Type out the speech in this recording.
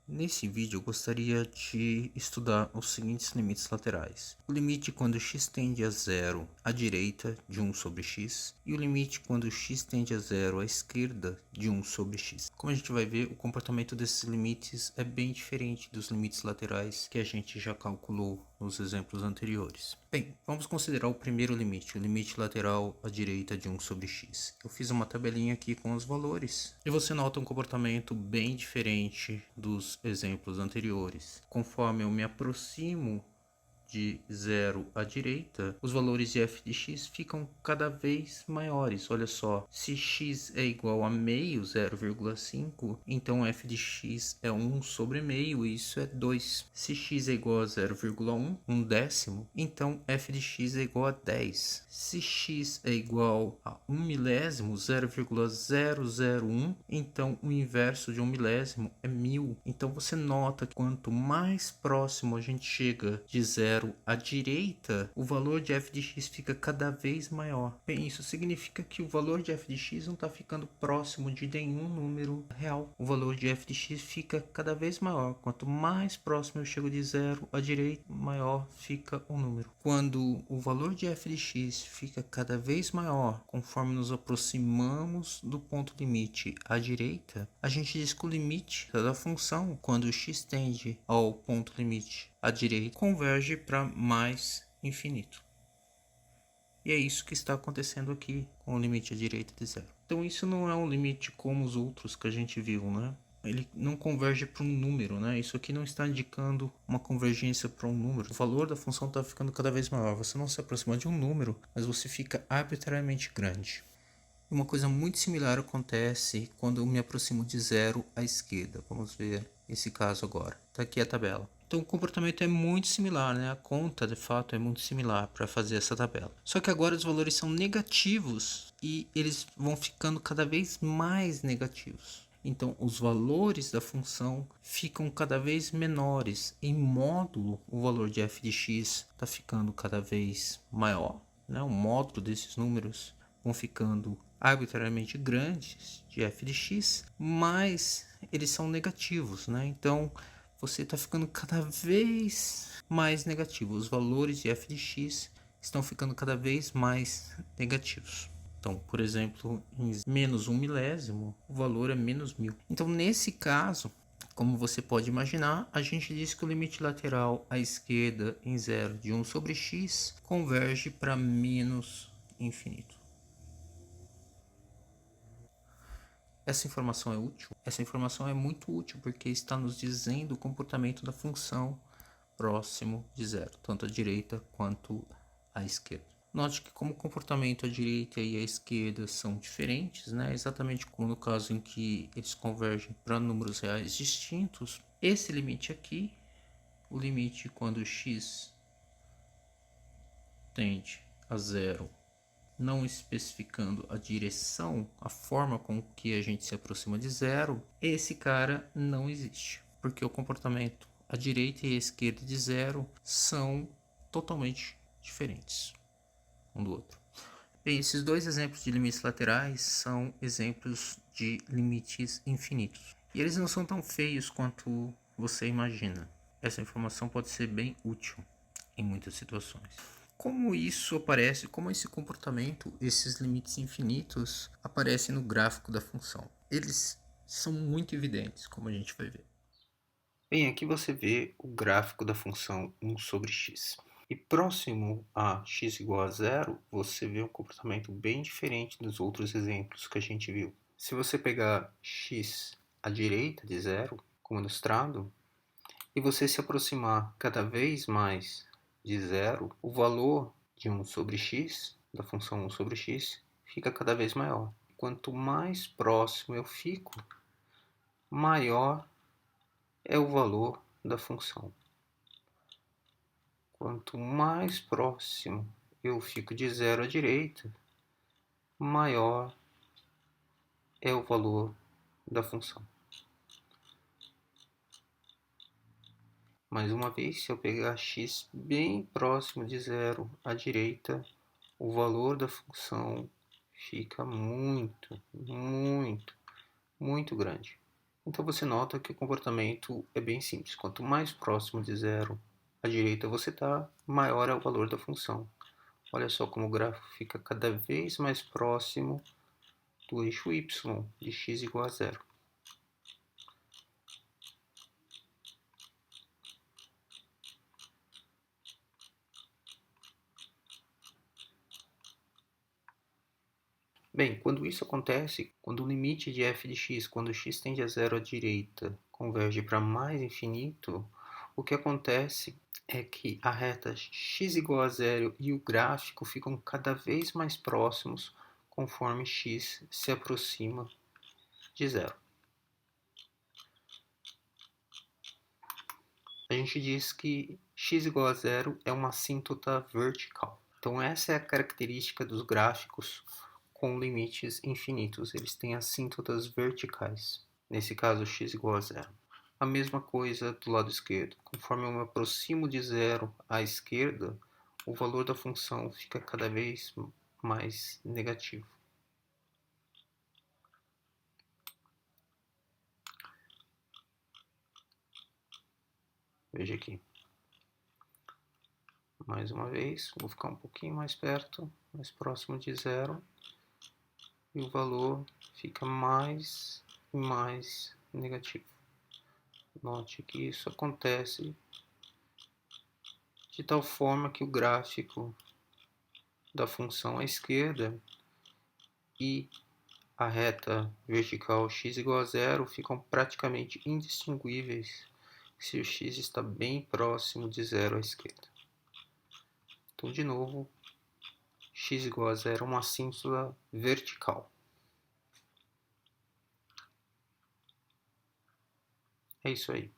Nesse vídeo eu gostaria de estudar os seguintes limites laterais. O limite quando x tende a zero à direita de 1 sobre x e o limite quando x tende a zero à esquerda de 1 sobre x. Como a gente vai ver, o comportamento desses limites é bem diferente dos limites laterais que a gente já calculou nos exemplos anteriores. Bem, vamos considerar o primeiro limite, o limite lateral à direita de 1 sobre x. Eu fiz uma tabelinha aqui com os valores e você nota um comportamento bem diferente dos exemplos anteriores. Conforme eu me aproximo de zero à direita, os valores de f de x ficam cada vez maiores. Olha só, se x é igual a meio, 0,5, então f de x é 1 sobre meio, e isso é 2. Se x é igual a 0,1, um décimo, então f de x é igual a 10. Se x é igual a 1 milésimo, 0,001, então o inverso de 1 milésimo é 1000. Então você nota que quanto mais próximo a gente chega de zero à direita, o valor de f de x fica cada vez maior. Bem, isso significa que o valor de f de x não está ficando próximo de nenhum número real. O valor de f de x fica cada vez maior. Quanto mais próximo eu chego de zero à direita, maior fica o número. Quando o valor de f de x fica cada vez maior, conforme nos aproximamos do ponto limite à direita, a gente diz que o limite da função, quando x tende ao ponto limite à direita, converge para mais infinito. E é isso que está acontecendo aqui com o limite à direita de zero. Então isso não é um limite como os outros que a gente viu, né? Ele não converge para um número, né? Isso aqui não está indicando uma convergência para um número. O valor da função está ficando cada vez maior. Você não se aproxima de um número, mas você fica arbitrariamente grande. Uma coisa muito similar acontece quando eu me aproximo de zero à esquerda. Vamos ver esse caso agora. Está aqui a tabela. Então o comportamento é muito similar, né? A conta de fato é muito similar para fazer essa tabela. Só que agora os valores são negativos e eles vão ficando cada vez mais negativos. Então os valores da função ficam cada vez menores. Em módulo, o valor de f de x está ficando cada vez maior, né? O módulo desses números vão ficando arbitrariamente grandes de f de x, mas eles são negativos, né? Então você está ficando cada vez mais negativo. Os valores de f de x estão ficando cada vez mais negativos. Então, por exemplo, em menos 1 milésimo, o valor é menos 1000. Então, nesse caso, como você pode imaginar, a gente diz que o limite lateral à esquerda em zero de 1 sobre x converge para menos infinito. Essa informação é útil? Essa informação é muito útil porque está nos dizendo o comportamento da função próximo de zero, tanto à direita quanto à esquerda. Note que como o comportamento à direita e à esquerda são diferentes, né? Exatamente como no caso em que eles convergem para números reais distintos, esse limite aqui, o limite quando x tende a zero, não especificando a direção, a forma com que a gente se aproxima de zero, esse cara não existe, porque o comportamento à direita e à esquerda de zero são totalmente diferentes um do outro. Bem, esses dois exemplos de limites laterais são exemplos de limites infinitos. E eles não são tão feios quanto você imagina. Essa informação pode ser bem útil em muitas situações. Como isso aparece, como esse comportamento, esses limites infinitos, aparecem no gráfico da função? Eles são muito evidentes, como a gente vai ver. Bem, aqui você vê o gráfico da função 1 sobre x. E próximo a x igual a zero, você vê um comportamento bem diferente dos outros exemplos que a gente viu. Se você pegar x à direita de zero, como ilustrado, e você se aproximar cada vez mais de zero, o valor de 1 sobre x, da função 1 sobre x, fica cada vez maior. Quanto mais próximo eu fico, maior é o valor da função. Quanto mais próximo eu fico de zero à direita, maior é o valor da função. Mais uma vez, se eu pegar x bem próximo de zero à direita, o valor da função fica muito grande. Então você nota que o comportamento é bem simples. Quanto mais próximo de zero à direita você está, maior é o valor da função. Olha só como o gráfico fica cada vez mais próximo do eixo y, de x igual a zero. Bem, quando isso acontece, quando o limite de f de x, quando x tende a zero à direita, converge para mais infinito, o que acontece é que a reta x igual a zero e o gráfico ficam cada vez mais próximos conforme x se aproxima de zero. A gente diz que x igual a zero é uma assíntota vertical. Então essa é a característica dos gráficos com limites infinitos. Eles têm assíntotas verticais. Nesse caso, x igual a zero. A mesma coisa do lado esquerdo. Conforme eu me aproximo de zero à esquerda, o valor da função fica cada vez mais negativo. Veja aqui. Mais uma vez, vou ficar um pouquinho mais perto, mais próximo de zero. E o valor fica mais e mais negativo. Note que isso acontece de tal forma que o gráfico da função à esquerda e a reta vertical x igual a zero ficam praticamente indistinguíveis se o x está bem próximo de zero à esquerda. Então, de novo, x igual a zero é uma assíntota vertical. É isso aí.